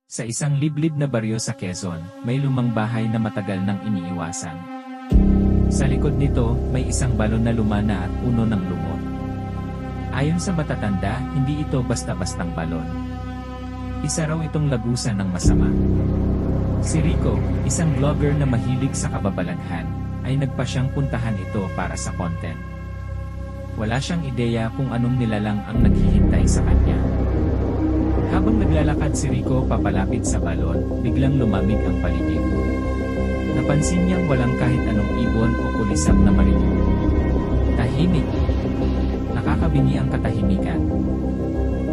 Sa isang liblib na baryo sa Quezon, may lumang bahay na matagal nang iniiwasan. Sa likod nito, may isang balon na lumana at puno ng lumot. Ayon sa matatanda, hindi ito basta-bastang balon. Isa raw itong lagusan ng masama. Si Rico, isang vlogger na mahilig sa kababalaghan, ay nagpasyang puntahan ito para sa content. Wala siyang ideya kung anong nilalang ang naghihintay sa kanya. Habang naglalakad si Rico papalapit sa balon, biglang lumamig ang paligid. Napansin niyang walang kahit anong ibon o kulisap na marinig. Tahimik. Nakakabingi ang katahimikan.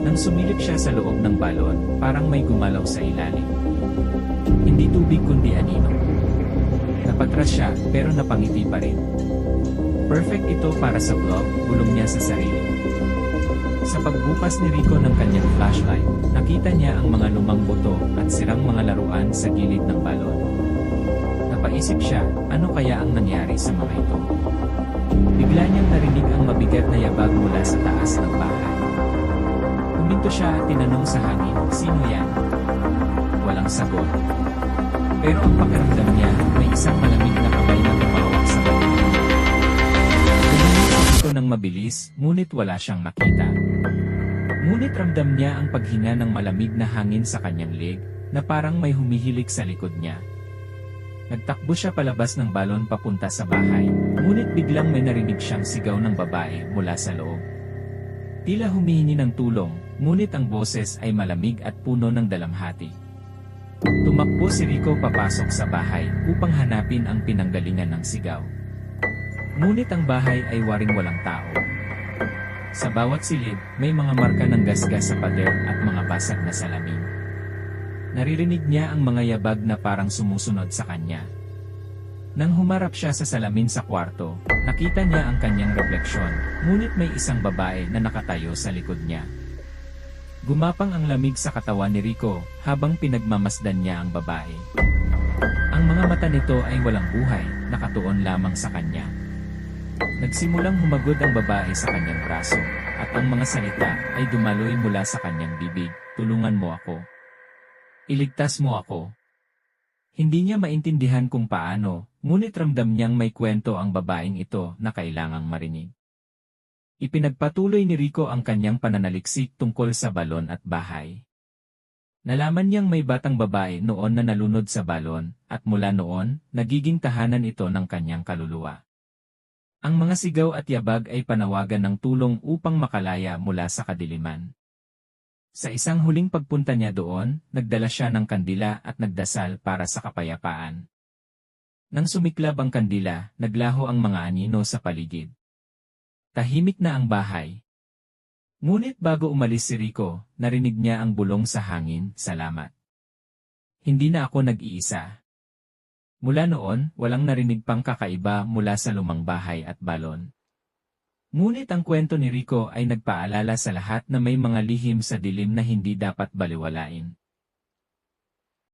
Nang sumilip siya sa loob ng balon, parang may gumalaw sa ilalim. Hindi tubig kundi anino. Napatras siya, pero napangiti pa rin. Perfect ito para sa vlog, bulong niya sa sarili. Sa pagbukas ni Rico ng kanyang flashlight, nakita niya ang mga lumang buto at sirang mga laruan sa gilid ng balon. Napaisip siya, ano kaya ang nangyari sa mga ito? Bigla niyang narinig ang mabigat na yabag mula sa taas ng bahay. Huminto siya at tinanong sa hangin, sino yan? Walang sagot. Pero ang pakiramdam niya, may isang malamig na kamay na tumawag sa kanya. Huminto ito ng mabilis, ngunit wala siyang makita. Ngunit ramdam niya ang paghinga ng malamig na hangin sa kanyang leg, na parang may humihilik sa likod niya. Nagtakbo siya palabas ng balon papunta sa bahay, ngunit biglang may narinig siyang sigaw ng babae mula sa loob. Tila humihingi ng tulong, ngunit ang boses ay malamig at puno ng dalamhati. Tumakbo si Rico papasok sa bahay upang hanapin ang pinanggalingan ng sigaw. Ngunit ang bahay ay waring walang tao. Sa bawat silid, may mga marka ng gasgas sa pader at mga basag na salamin. Naririnig niya ang mga yabag na parang sumusunod sa kanya. Nang humarap siya sa salamin sa kwarto, nakita niya ang kanyang refleksyon, ngunit may isang babae na nakatayo sa likod niya. Gumapang ang lamig sa katawan ni Rico habang pinagmamasdan niya ang babae. Ang mga mata nito ay walang buhay, nakatuon lamang sa kanya. Nagsimulang humagod ang babae sa kanyang braso, at ang mga salita ay dumaloy mula sa kanyang bibig, tulungan mo ako. Iligtas mo ako. Hindi niya maintindihan kung paano, ngunit ramdam niyang may kwento ang babaeng ito na kailangang marinig. Ipinagpatuloy ni Rico ang kanyang pananaliksik tungkol sa balon at bahay. Nalaman niyang may batang babae noon na nalunod sa balon, at mula noon, nagiging tahanan ito ng kanyang kaluluwa. Ang mga sigaw at yabag ay panawagan ng tulong upang makalaya mula sa kadiliman. Sa isang huling pagpunta niya doon, nagdala siya ng kandila at nagdasal para sa kapayapaan. Nang sumiklab ang kandila, naglaho ang mga anino sa paligid. Tahimik na ang bahay. Ngunit bago umalis si Rico, narinig niya ang bulong sa hangin, salamat. Hindi na ako nag-iisa. Mula noon, walang narinig pang kakaiba mula sa lumang bahay at balon. Ngunit ang kwento ni Rico ay nagpaalala sa lahat na may mga lihim sa dilim na hindi dapat baliwalain.